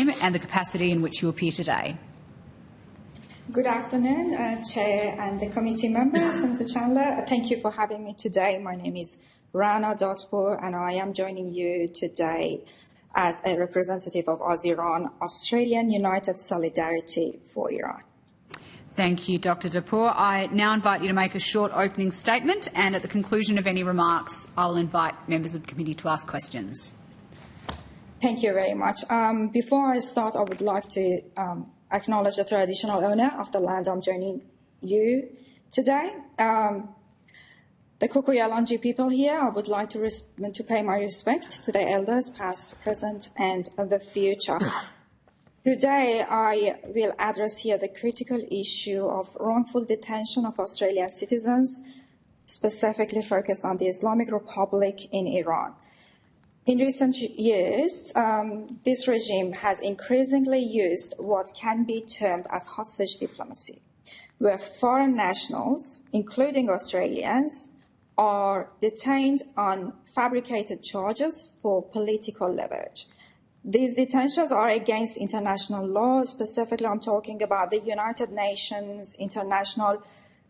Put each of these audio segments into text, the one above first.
name and the capacity in which you appear today. Good afternoon, Chair and the committee members, Senator Chandler. Thank you for having me today. My name is Rana Dadpour, and I am joining you today as a representative of AUSIRAN, Australian United Solidarity for Iran. Thank you, Dr. Dadpour. I now invite you to make a short opening statement, and at the conclusion of any remarks, I'll invite members of the committee to ask questions. Thank you very much. Before I start, I would like to acknowledge the traditional owner of the land I'm joining you today. The Kuku-Yalanji people here, I would like to pay my respect to the elders, past, present, and the future. Today, I will address here the critical issue of wrongful detention of Australian citizens, specifically focused on the Islamic Republic in Iran. In recent years, this regime has increasingly used what can be termed as hostage diplomacy, where foreign nationals, including Australians, are detained on fabricated charges for political leverage. These detentions are against international law. Specifically, I'm talking about the United Nations International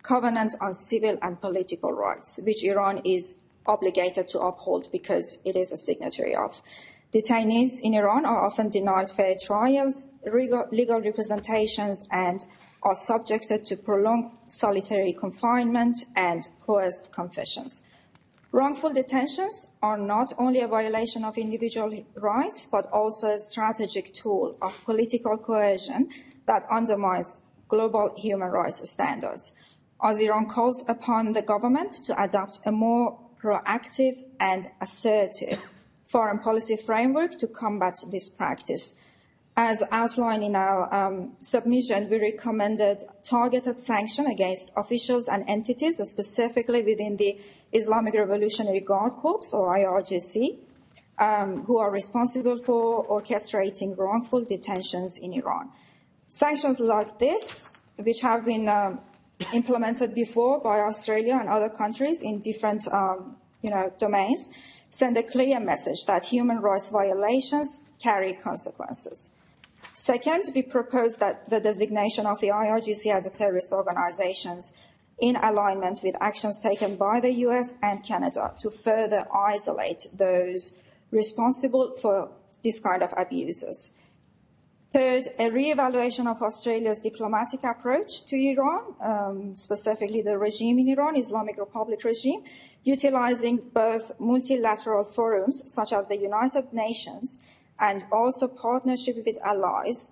Covenant on Civil and Political Rights, which Iran is obligated to uphold because it is a signatory of. Detainees in Iran are often denied fair trials, legal representations, and are subjected to prolonged solitary confinement and coerced confessions. Wrongful detentions are not only a violation of individual rights, but also a strategic tool of political coercion that undermines global human rights standards. AUSIRAN calls upon the government to adopt a more proactive and assertive foreign policy framework to combat this practice. As outlined in our submission, we recommended targeted sanctions against officials and entities, specifically within the Islamic Revolutionary Guard Corps, or IRGC, who are responsible for orchestrating wrongful detentions in Iran. Sanctions like this, which have been implemented before by Australia and other countries in different domains, send a clear message that human rights violations carry consequences. Second, we propose that the designation of the IRGC as a terrorist organization in alignment with actions taken by the US and Canada to further isolate those responsible for this kind of abuses. Third, a re-evaluation of Australia's diplomatic approach to Iran, specifically the regime in Iran, Islamic Republic regime, utilizing both multilateral forums such as the United Nations and also partnership with allies,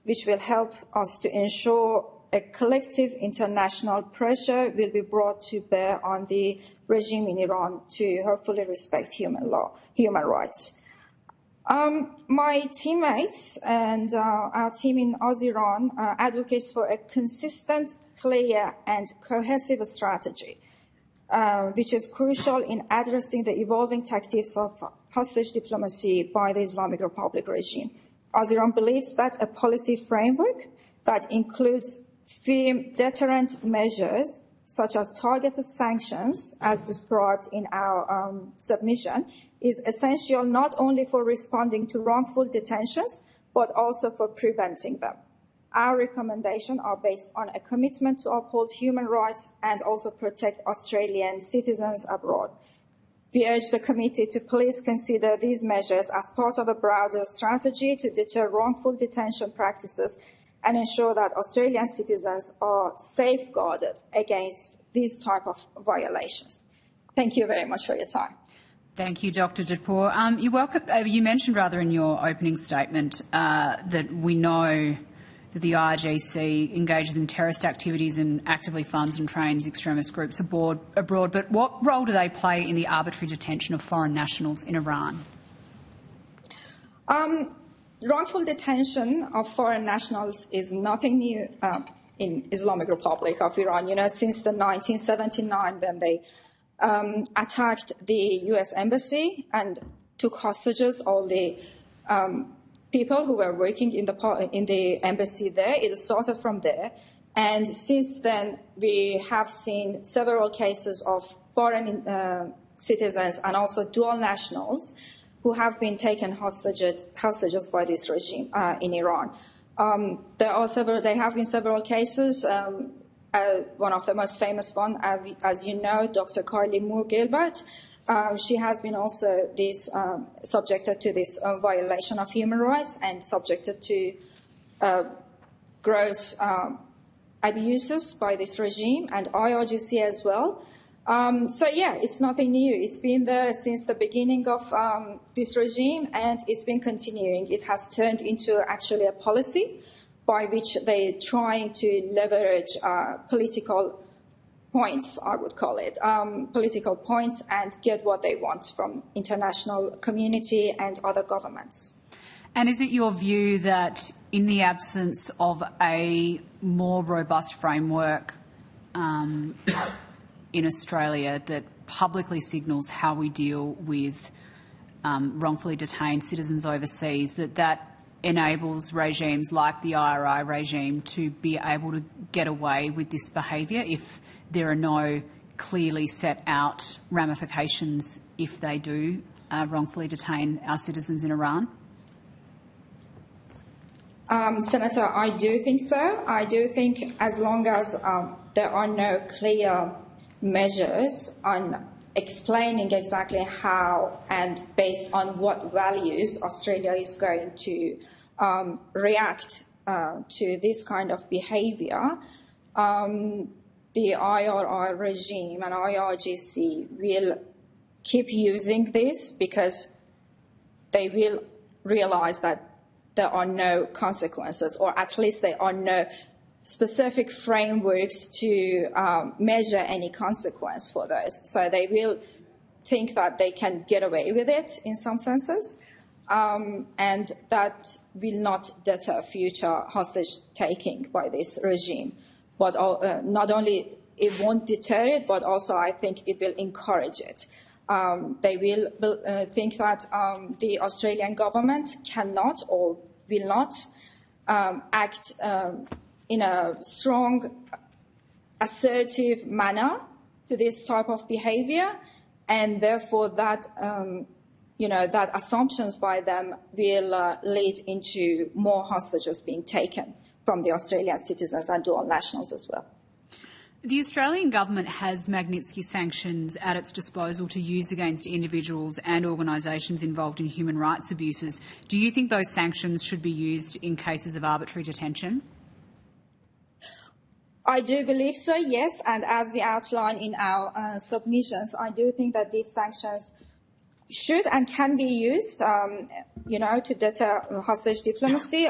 which will help us to ensure a collective international pressure will be brought to bear on the regime in Iran to hopefully respect human rights. My teammates and our team in AUSIRAN advocates for a consistent, clear, and cohesive strategy, which is crucial in addressing the evolving tactics of hostage diplomacy by the Islamic Republic regime. AUSIRAN believes that a policy framework that includes firm deterrent measures, such as targeted sanctions, as described in our submission, is essential not only for responding to wrongful detentions, but also for preventing them. Our recommendations are based on a commitment to uphold human rights and also protect Australian citizens abroad. We urge the committee to please consider these measures as part of a broader strategy to deter wrongful detention practices and ensure that Australian citizens are safeguarded against these type of violations. Thank you very much for your time. Thank you, Dr. Dadpour. You mentioned in your opening statement that we know that the IRGC engages in terrorist activities and actively funds and trains extremist groups abroad, but what role do they play in the arbitrary detention of foreign nationals in Iran? Wrongful detention of foreign nationals is nothing new in Islamic Republic of Iran. Since the 1979, when they attacked the U.S. embassy and took hostages all the people who were working in the embassy there. It started from there. And since then, we have seen several cases of foreign citizens and also dual nationals who have been taken hostages by this regime in Iran. There have been several cases. One of the most famous one, as you know, Dr. Kylie Moore Gilbert. She has been also subjected to this violation of human rights and subjected to gross abuses by this regime, and IRGC as well. It's nothing new. It's been there since the beginning of this regime, and it's been continuing. It has turned into actually a policy by which they're trying to leverage political points, I would call it, political points, and get what they want from international community and other governments. And is it your view that in the absence of a more robust framework in Australia that publicly signals how we deal with wrongfully detained citizens overseas, that enables regimes like the IRI regime to be able to get away with this behaviour if there are no clearly set out ramifications if they do wrongfully detain our citizens in Iran? Senator, I do think so. I do think as long as there are no clear measures on explaining exactly how and based on what values Australia is going to react to this kind of behaviour, the IRI regime and IRGC will keep using this because they will realise that there are no consequences, or at least there are no specific frameworks to measure any consequence for those. So they will think that they can get away with it in some senses, and that will not deter future hostage-taking by this regime. But not only it won't deter it, but also I think it will encourage it. They will think that the Australian government cannot or will not act in a strong, assertive manner to this type of behaviour, and therefore that that assumptions by them will lead into more hostages being taken from the Australian citizens and dual nationals as well. The Australian government has Magnitsky sanctions at its disposal to use against individuals and organisations involved in human rights abuses. Do you think those sanctions should be used in cases of arbitrary detention? I do believe so, yes, and as we outline in our submissions, I do think that these sanctions should and can be used, to deter hostage diplomacy.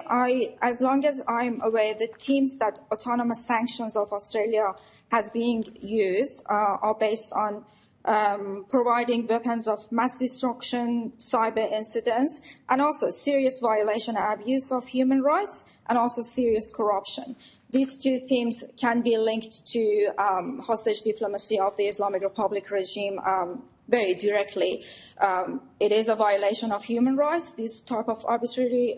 As long as I'm aware, the themes that autonomous sanctions of Australia has been used are based on providing weapons of mass destruction, cyber incidents, and also serious violation and abuse of human rights, and also serious corruption. These two themes can be linked to hostage diplomacy of the Islamic Republic regime very directly. It is a violation of human rights, this type of arbitrary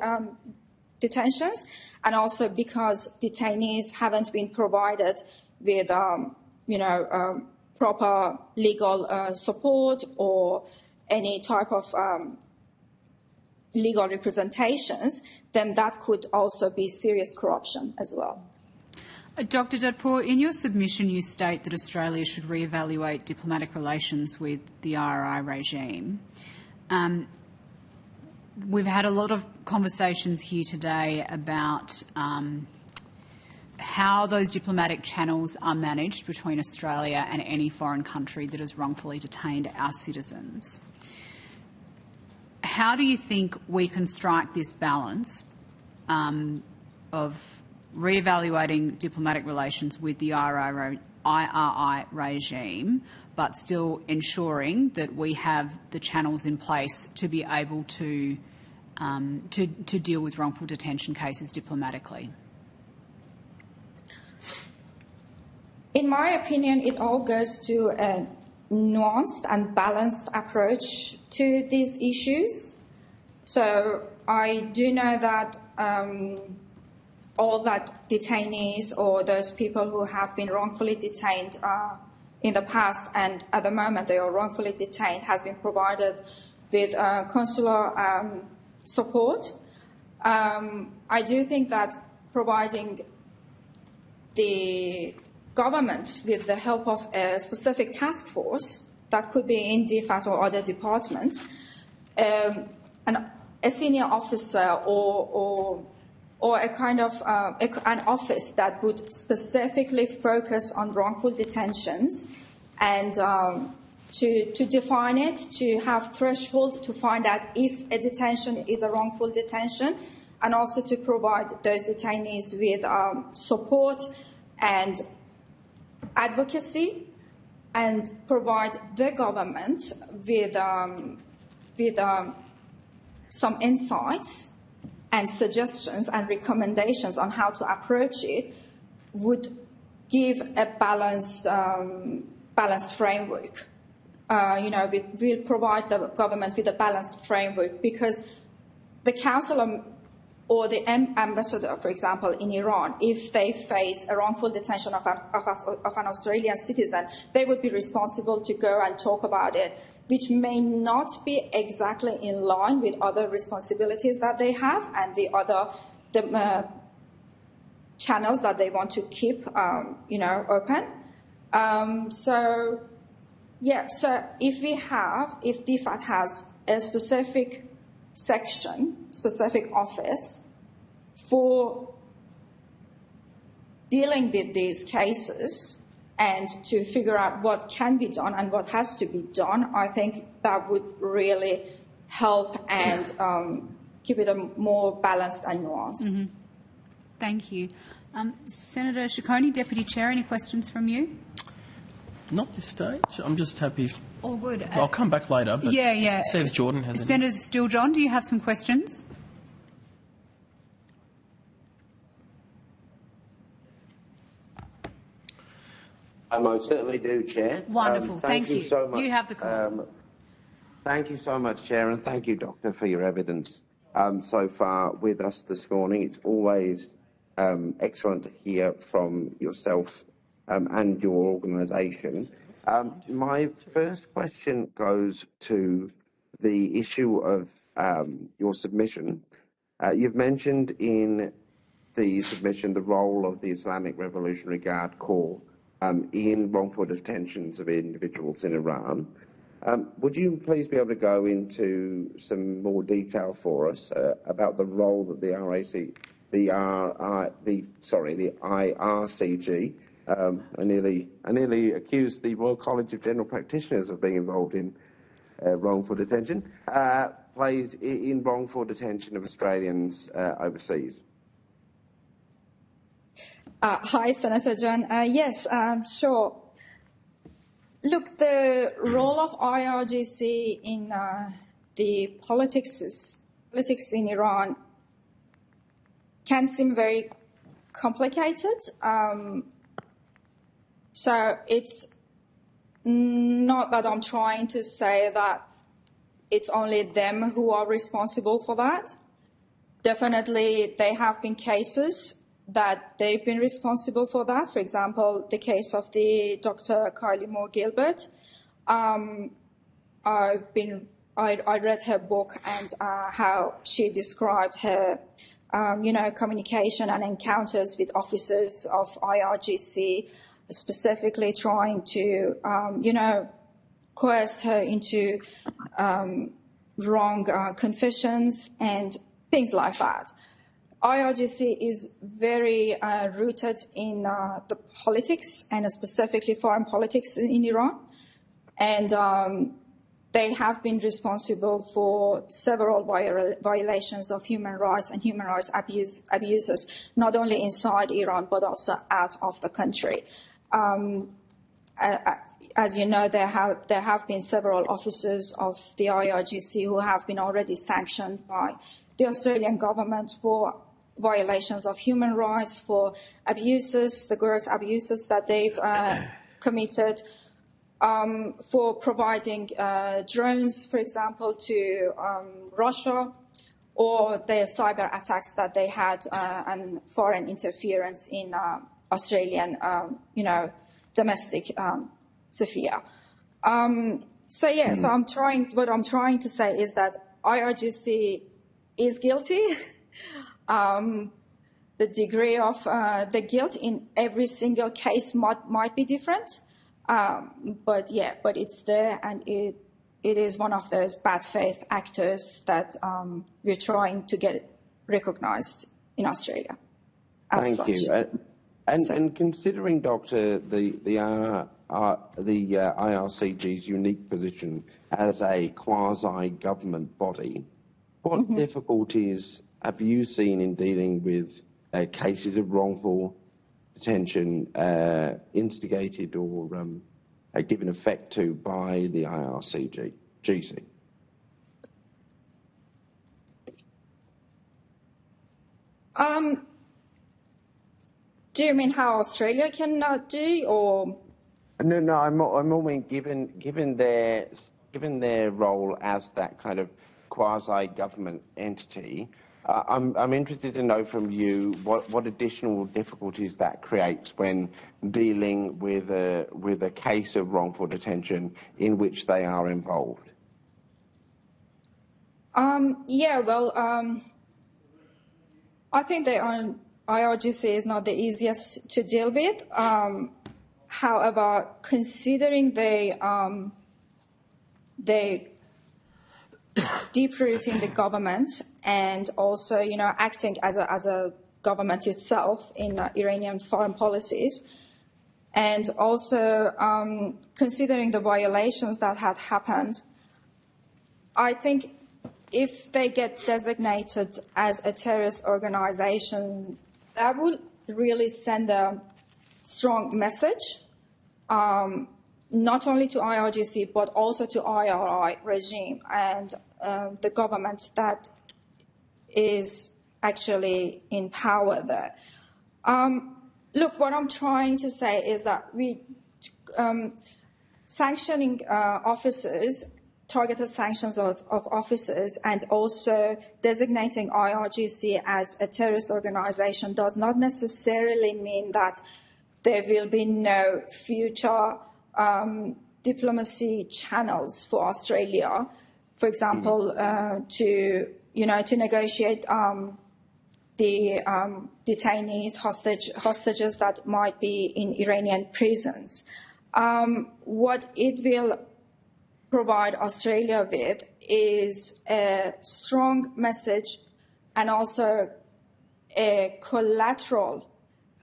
detentions, and also because detainees haven't been provided with, proper legal support or any type of legal representations, then that could also be serious corruption as well. Dr. Dadpour, in your submission you state that Australia should reevaluate diplomatic relations with the IRI regime. We've had a lot of conversations here today about how those diplomatic channels are managed between Australia and any foreign country that has wrongfully detained our citizens. How do you think we can strike this balance of re-evaluating diplomatic relations with the IRI regime, but still ensuring that we have the channels in place to be able to deal with wrongful detention cases diplomatically? In my opinion, it all goes to a nuanced and balanced approach to these issues. So I do know that all that detainees or those people who have been wrongfully detained in the past and at the moment they are wrongfully detained has been provided with consular support. I do think that providing the government with the help of a specific task force that could be in DFAT or other department, a senior officer or a kind of an office that would specifically focus on wrongful detentions and to define it, to have threshold to find out if a detention is a wrongful detention, and also to provide those detainees with support and advocacy, and provide the government with some insights and suggestions and recommendations on how to approach it, would give a balanced framework. We'll provide the government with a balanced framework, because the council or the ambassador, for example, in Iran, if they face a wrongful detention of an Australian citizen, they would be responsible to go and talk about it, which may not be exactly in line with other responsibilities that they have and the other channels that they want to keep, open. So if DFAT has a specific section, specific office for dealing with these cases and to figure out what can be done and what has to be done, I think that would really help and keep it a more balanced and nuanced. Mm-hmm. Thank you. Senator Ciccone, Deputy Chair, any questions from you? Not this stage. I'm just happy. All good. I'll come back later. But yeah. See if Jordan has any. Senator Steele-John, do you have some questions? I most certainly do, Chair. Wonderful. Thank you. So much. You have the call. Thank you so much, Chair, and thank you, Doctor, for your evidence so far with us this morning. It's always excellent to hear from yourself and your organisation. My first question goes to the issue of your submission. You've mentioned in the submission the role of the Islamic Revolutionary Guard Corps in wrongful detentions of individuals in Iran. Would you please be able to go into some more detail for us about the role that the IRCG, I nearly accused the Royal College of General Practitioners of being involved in wrongful detention, plays in wrongful detention of Australians overseas? Hi, Senator John. Yes, sure. Look, the role of IRGC in the politics in Iran can seem very complicated. So it's not that I'm trying to say that it's only them who are responsible for that. Definitely, there have been cases that they've been responsible for that. For example, the case of the Dr. Kylie Moore Gilbert. I read her book and how she described her, communication and encounters with officers of IRGC, specifically trying to, coerce her into wrong confessions and things like that. IRGC is very rooted in the politics and specifically foreign politics in Iran. And they have been responsible for several violations of human rights and human rights abuses, not only inside Iran, but also out of the country. As you know, there have been several officers of the IRGC who have been already sanctioned by the Australian government for violations of human rights, for abuses, the gross abuses that they've committed, for providing drones, for example, to Russia, or the cyber attacks that they had and foreign interference in Australian, domestic sphere. So what I'm trying to say is that IRGC is guilty. The degree of the guilt in every single case might be different, but it's there, and it is one of those bad faith actors that we're trying to get recognized in Australia. Thank you. And considering, Doctor, the IRCG's unique position as a quasi-government body, what difficulties have you seen in dealing with cases of wrongful detention instigated or given effect to by the IRCGC? Do you mean how Australia cannot do, or? No. I'm more mean given their role as that kind of quasi-government entity. I'm interested to know from you what additional difficulties that creates when dealing with a case of wrongful detention in which they are involved. I think the IRGC is not the easiest to deal with. However, considering they deep root in the government and also, acting as a government itself in Iranian foreign policies, and also considering the violations that had happened, I think if they get designated as a terrorist organization, that would really send a strong message, not only to IRGC, but also to IRI regime and the government that is actually in power there. Look, what I'm trying to say is that sanctioning officers, targeted sanctions of officers, and also designating IRGC as a terrorist organization does not necessarily mean that there will be no future diplomacy channels for Australia, for example, to negotiate the detainees, hostages that might be in Iranian prisons. What it will provide Australia with is a strong message and also a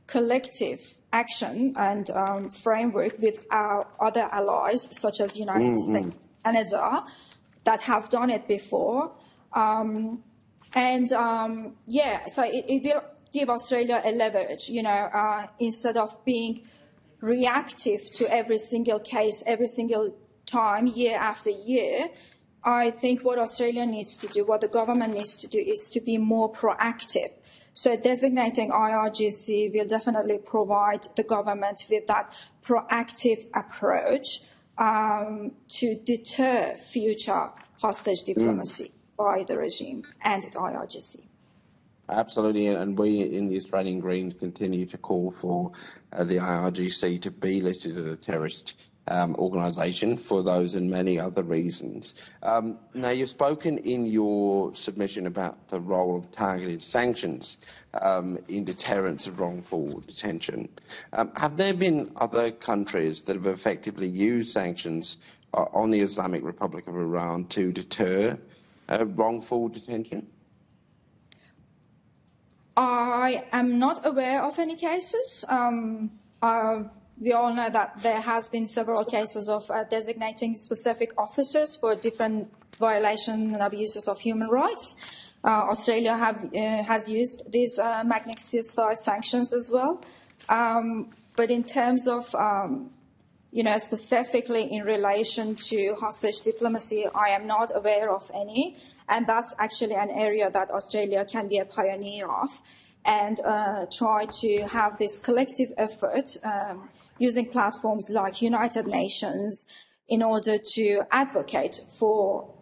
collective action and framework with our other allies, such as United States, Canada, that have done it before. So it will give Australia a leverage, instead of being reactive to every single case, every single time, year after year. I think what Australia needs to do, what the government needs to do, is to be more proactive. So designating IRGC will definitely provide the government with that proactive approach to deter future hostage diplomacy by the regime and the IRGC. Absolutely, and we in the Australian Greens continue to call for the IRGC to be listed as a terrorist organisation for those and many other reasons. Now, you've spoken in your submission about the role of targeted sanctions in deterrence of wrongful detention. Have there been other countries that have effectively used sanctions on the Islamic Republic of Iran to deter wrongful detention? I am not aware of any cases. We all know that there has been several cases of designating specific officers for different violations and abuses of human rights. Australia has used these Magnitsky-style sanctions as well. But in terms of, specifically in relation to hostage diplomacy, I am not aware of any. And that's actually an area that Australia can be a pioneer of and try to have this collective effort using platforms like United Nations in order to advocate for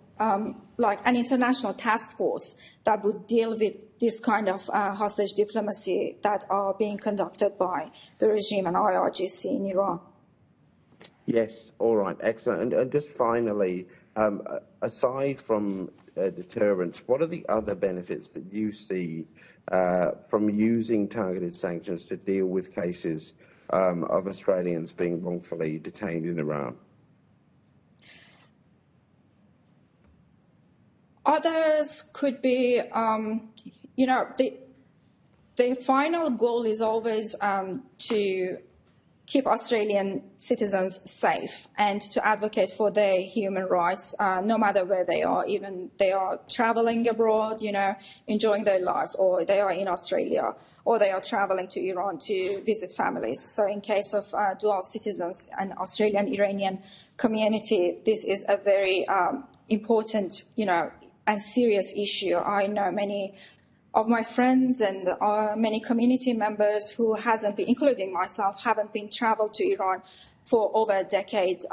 like an international task force that would deal with this kind of hostage diplomacy that are being conducted by the regime and IRGC in Iran. Yes, all right, excellent. And just finally, aside from deterrence, what are the other benefits that you see from using targeted sanctions to deal with cases of Australians being wrongfully detained in Iran? Others could be, the final goal is always to keep Australian citizens safe and to advocate for their human rights, no matter where they are, even they are traveling abroad, enjoying their lives, or they are in Australia, or they are traveling to Iran to visit families. So in case of dual citizens and Australian-Iranian community, this is a very important, and serious issue. I know many of my friends and many community members who hasn't been, including myself, haven't been traveled to Iran for over a decade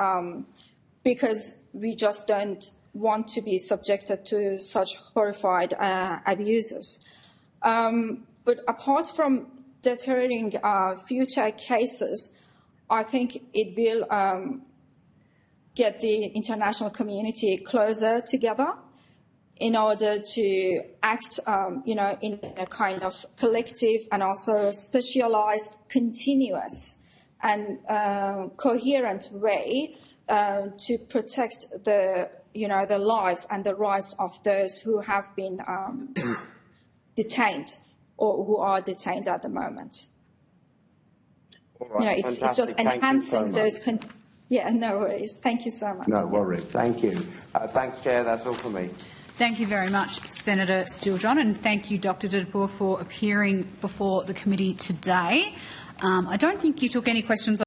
because we just don't want to be subjected to such horrified abuses. But apart from deterring future cases, I think it will get the international community closer together in order to act, in a kind of collective and also specialized, continuous and coherent way to protect the lives and the rights of those who have been detained or who are detained at the moment. All right, it's just enhancing those. No worries. Thank you so much. No worries. Thank you. Thanks, Chair. That's all for me. Thank you very much, Senator Steele-John, and thank you, Dr. Dadpour, for appearing before the committee today. I don't think you took any questions